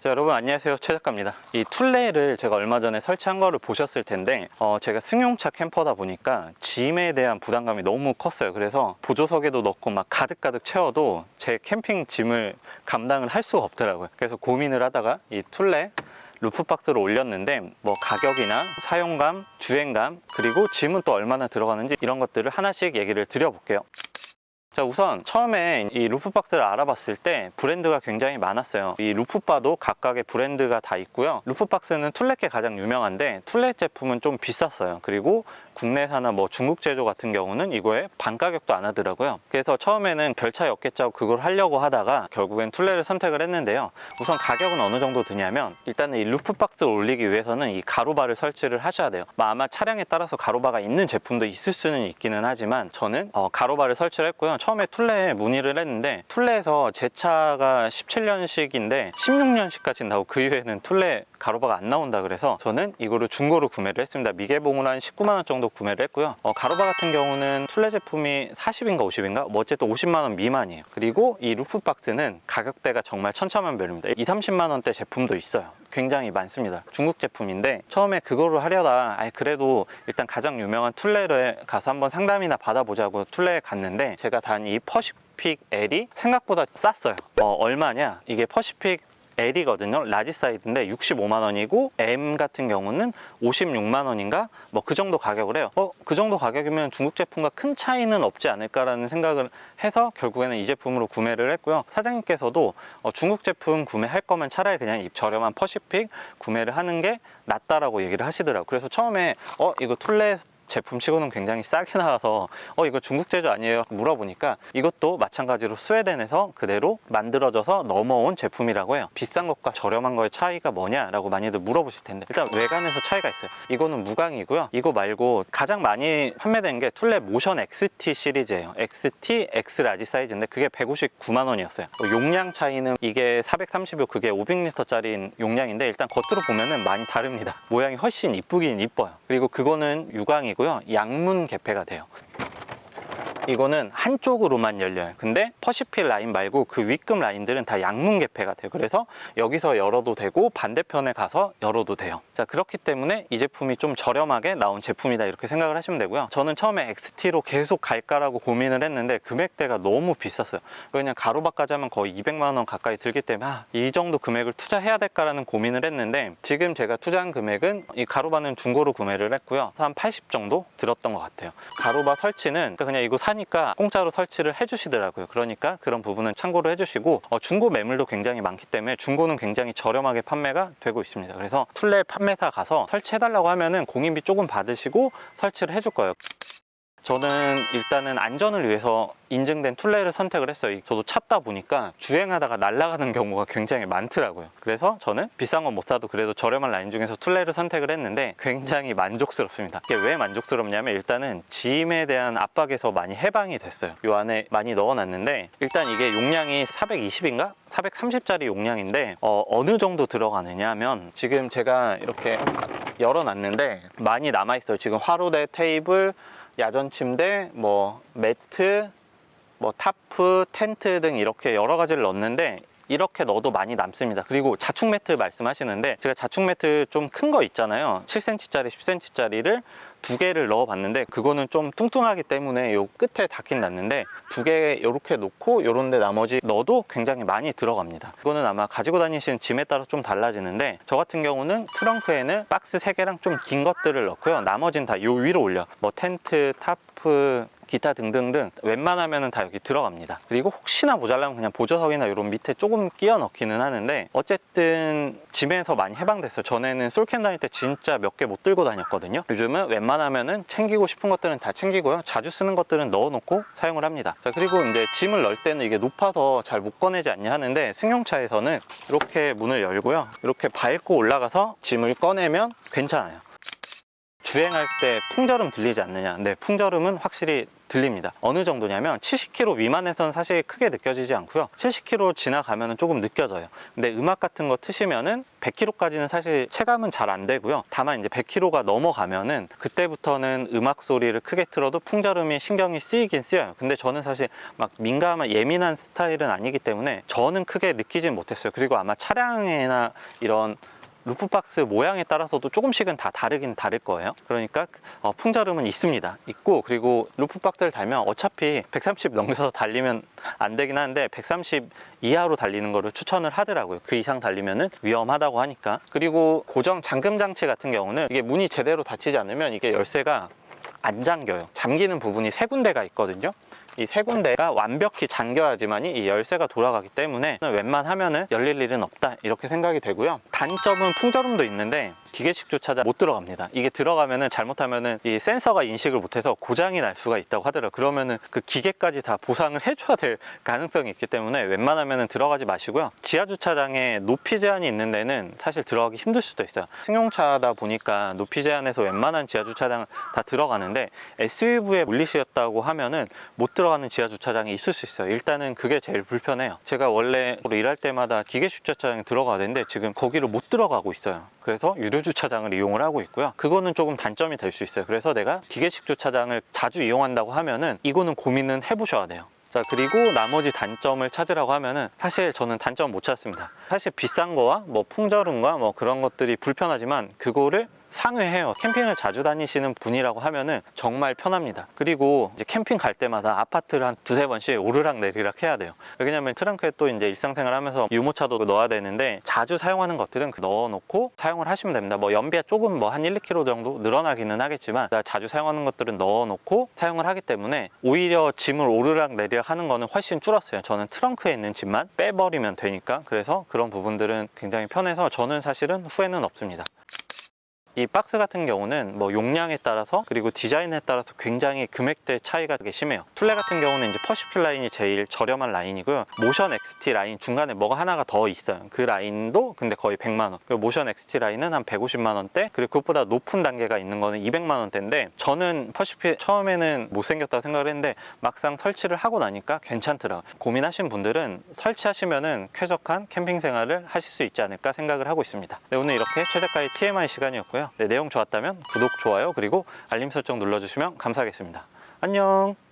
자, 여러분 안녕하세요, 최 작가입니다. 이 툴레를 제가 얼마 전에 설치한 거를 보셨을 텐데 제가 승용차 캠퍼다 보니까 짐에 대한 부담감이 너무 컸어요. 그래서 보조석에도 넣고 막 가득가득 채워도 제 캠핑 짐을 감당을 할 수가 없더라고요. 그래서 고민을 하다가 이 툴레 루프박스를 올렸는데 뭐 가격이나 사용감, 주행감, 그리고 짐은 또 얼마나 들어가는지 이런 것들을 하나씩 얘기를 드려볼게요. 자, 우선 처음에 이 루프박스를 알아봤을 때 브랜드가 굉장히 많았어요. 이 루프바도 각각의 브랜드가 다 있고요. 루프박스는 툴레게 가장 유명한데 툴레 제품은 좀 비쌌어요. 그리고 국내사나 뭐 중국 제조 같은 경우는 이거에 반 가격도 안 하더라고요. 그래서 처음에는 별 차이 없겠지 하고 그걸 하려고 하다가 결국엔 툴레를 선택을 했는데요. 우선 가격은 어느 정도 드냐면 일단은 이 루프박스를 올리기 위해서는 이 가로바를 설치를 하셔야 돼요. 아마 차량에 따라서 가로바가 있는 제품도 있을 수는 있기는 하지만 저는 가로바를 설치를 했고요. 처음에 툴레에 문의를 했는데 툴레에서 제 차가 17년식인데 16년식까지 나오고 그 이후에는 툴레 가로바가 안 나온다 그래서 저는 이거를 중고로 구매를 했습니다. 미개봉으로 한 19만 원 정도 구매를 했고요. 가로바 같은 경우는 툴레 제품이 40인가 50인가 뭐 어쨌든 50만 원 미만이에요. 그리고 이 루프박스는 가격대가 정말 천차만별입니다. 2, 30만 원대 제품도 있어요. 굉장히 많습니다. 중국 제품인데 처음에 그거를 하려다 그래도 일단 가장 유명한 툴레에 가서 한번 상담이나 받아보자고 툴레에 갔는데 제가 단 이 퍼시픽 L이 생각보다 쌌어요. 얼마냐? 이게 퍼시픽 L이거든요. 라지 사이즈인데 65만 원이고 M 같은 경우는 56만 원인가? 뭐 그 정도 가격을 해요. 그 정도 가격이면 중국 제품과 큰 차이는 없지 않을까라는 생각을 해서 결국에는 이 제품으로 구매를 했고요. 사장님께서도 중국 제품 구매할 거면 차라리 그냥 이 저렴한 퍼시픽 구매를 하는 게 낫다라고 얘기를 하시더라고요. 그래서 처음에 이거 툴레 제품치고는 굉장히 싸게 나와서 이거 중국 제조 아니에요? 물어보니까 이것도 마찬가지로 스웨덴에서 그대로 만들어져서 넘어온 제품이라고 해요. 비싼 것과 저렴한 거의 차이가 뭐냐라고 많이들 물어보실 텐데 일단 외관에서 차이가 있어요. 이거는 무광이고요. 이거 말고 가장 많이 판매된 게 툴레 모션 XT 시리즈예요. XT X 라지 사이즈인데 그게 159만 원이었어요. 용량 차이는 이게 430여 그게 500리터짜리 용량인데 일단 겉으로 보면은 많이 다릅니다. 모양이 훨씬 이쁘긴 이뻐요. 그리고 그거는 유광이고 양문 개폐가 돼요. 이거는 한쪽으로만 열려요. 근데 퍼시픽 라인 말고 그 윗급 라인들은 다 양문 개폐가 돼요. 그래서 여기서 열어도 되고 반대편에 가서 열어도 돼요. 자, 그렇기 때문에 이 제품이 좀 저렴하게 나온 제품이다 이렇게 생각을 하시면 되고요. 저는 처음에 XT로 계속 갈까라고 고민을 했는데 금액대가 너무 비쌌어요. 그냥 가로바까지 하면 거의 200만 원 가까이 들기 때문에 이 정도 금액을 투자해야 될까라는 고민을 했는데 지금 제가 투자한 금액은 이 가로바는 중고로 구매를 했고요. 한 80 정도 들었던 것 같아요. 가로바 설치는 그냥 이거 사니까 공짜로 설치를 해주시더라고요. 그러니까 그런 부분은 참고로 해주시고 중고 매물도 굉장히 많기 때문에 중고는 굉장히 저렴하게 판매가 되고 있습니다. 그래서 툴레 판매사 가서 설치해달라고 하면은 공인비 조금 받으시고 설치를 해줄 거예요. 저는 일단은 안전을 위해서 인증된 툴레를 선택을 했어요. 저도 찾다 보니까 주행하다가 날아가는 경우가 굉장히 많더라고요. 그래서 저는 비싼 건 못 사도 그래도 저렴한 라인 중에서 툴레를 선택을 했는데 굉장히 만족스럽습니다. 이게 왜 만족스럽냐면 일단은 짐에 대한 압박에서 많이 해방이 됐어요. 이 안에 많이 넣어놨는데 일단 이게 용량이 420인가? 430짜리 용량인데 어느 정도 들어가느냐 하면 지금 제가 이렇게 열어놨는데 많이 남아있어요. 지금 화로대, 테이블, 야전 침대, 뭐 매트, 뭐 타프, 텐트 등 이렇게 여러 가지를 넣었는데 이렇게 넣어도 많이 남습니다. 그리고 자충 매트 말씀하시는데 제가 자충 매트 좀 큰 거 있잖아요. 7cm짜리, 10cm짜리를 2개를 넣어봤는데 그거는 좀 뚱뚱하기 때문에 요 끝에 닿긴 닿는데 2개 이렇게 놓고 요런데 나머지 넣어도 굉장히 많이 들어갑니다. 그거는 아마 가지고 다니시는 짐에 따라 좀 달라지는데 저 같은 경우는 트렁크에는 박스 3개랑 좀 긴 것들을 넣고요. 나머지는 다 요 위로 올려 뭐 텐트, 타프, 기타 등등등 웬만하면 다 여기 들어갑니다. 그리고 혹시나 모자라면 그냥 보조석이나 이런 밑에 조금 끼워 넣기는 하는데 어쨌든 짐에서 많이 해방됐어요. 전에는 솔캠 다닐 때 진짜 몇 개 못 들고 다녔거든요. 요즘은 웬만하면은 챙기고 싶은 것들은 다 챙기고요. 자주 쓰는 것들은 넣어놓고 사용을 합니다. 자, 그리고 이제 짐을 넣을 때는 이게 높아서 잘 못 꺼내지 않냐 하는데 승용차에서는 이렇게 문을 열고요. 이렇게 밟고 올라가서 짐을 꺼내면 괜찮아요. 주행할 때 풍절음 들리지 않느냐? 네, 풍절음은 확실히 들립니다. 어느 정도냐면 70km 미만에서는 사실 크게 느껴지지 않고요. 70km 지나가면 조금 느껴져요. 근데 음악 같은 거 트시면은 100km까지는 사실 체감은 잘 안 되고요. 다만 이제 100km가 넘어가면은 그때부터는 음악 소리를 크게 틀어도 풍절음이 신경이 쓰이긴 쓰여요. 근데 저는 사실 막 민감한 예민한 스타일은 아니기 때문에 저는 크게 느끼진 못했어요. 그리고 아마 차량이나 이런 루프박스 모양에 따라서도 조금씩은 다 다르긴 다를 거예요. 그러니까 풍절음은 있고, 그리고 루프박스를 달면 어차피 130 넘겨서 달리면 안 되긴 하는데 130 이하로 달리는 거를 추천을 하더라고요. 그 이상 달리면은 위험하다고 하니까. 그리고 고정 잠금 장치 같은 경우는 이게 문이 제대로 닫히지 않으면 이게 열쇠가 안 잠겨요. 잠기는 부분이 세 군데가 있거든요. 이 세 군데가 완벽히 잠겨야지만이 이 열쇠가 돌아가기 때문에 웬만하면은 열릴 일은 없다, 이렇게 생각이 되고요. 단점은 풍절음도 있는데 기계식 주차장 못 들어갑니다. 이게 들어가면은 잘못하면은 이 센서가 인식을 못해서 고장이 날 수가 있다고 하더라고요. 그러면은 그 기계까지 다 보상을 해줘야 될 가능성이 있기 때문에 웬만하면은 들어가지 마시고요. 지하 주차장에 높이 제한이 있는 데는 사실 들어가기 힘들 수도 있어요. 승용차다 보니까 높이 제한에서 웬만한 지하 주차장 다 들어가는데 SUV에 몰리셨다고 하면은 못 들어가는 지하 주차장이 있을 수 있어요. 일단은 그게 제일 불편해요. 제가 원래 일할 때마다 기계식 주차장에 들어가야 되는데 지금 거기를 못 들어가고 있어요. 그래서 유료 주차장을 이용을 하고 있고요. 그거는 조금 단점이 될 수 있어요. 그래서 내가 기계식 주차장을 자주 이용한다고 하면은 이거는 고민은 해보셔야 돼요. 자, 그리고 나머지 단점을 찾으라고 하면은 사실 저는 단점 못 찾습니다. 사실 비싼 거와 뭐 풍절음과 뭐 그런 것들이 불편하지만 그거를 상회해요. 캠핑을 자주 다니시는 분이라고 하면은 정말 편합니다. 그리고 이제 캠핑 갈 때마다 아파트를 한 두세 번씩 오르락 내리락 해야 돼요. 왜냐면 트렁크에 또 이제 일상생활 하면서 유모차도 넣어야 되는데 자주 사용하는 것들은 넣어놓고 사용을 하시면 됩니다. 뭐 연비가 조금 뭐 한 1~2km 정도 늘어나기는 하겠지만 자주 사용하는 것들은 넣어놓고 사용을 하기 때문에 오히려 짐을 오르락 내리락 하는 거는 훨씬 줄었어요. 저는 트렁크에 있는 짐만 빼버리면 되니까. 그래서 그런 부분들은 굉장히 편해서 저는 사실은 후회는 없습니다. 이 박스 같은 경우는 뭐 용량에 따라서 그리고 디자인에 따라서 굉장히 금액대 차이가 되게 심해요. 툴레 같은 경우는 이제 퍼시픽 라인이 제일 저렴한 라인이고요. 모션 XT 라인 중간에 뭐가 하나가 더 있어요. 그 라인도 근데 거의 100만 원. 그리고 모션 XT 라인은 한 150만 원대. 그리고 그것보다 높은 단계가 있는 거는 200만 원대인데 저는 퍼시픽 처음에는 못생겼다고 생각을 했는데 막상 설치를 하고 나니까 괜찮더라고요. 고민하신 분들은 설치하시면은 쾌적한 캠핑 생활을 하실 수 있지 않을까 생각을 하고 있습니다. 네, 오늘 이렇게 최저가의 TMI 시간이었고요. 네, 내용 좋았다면 구독, 좋아요, 그리고 알림 설정 눌러주시면 감사하겠습니다. 안녕.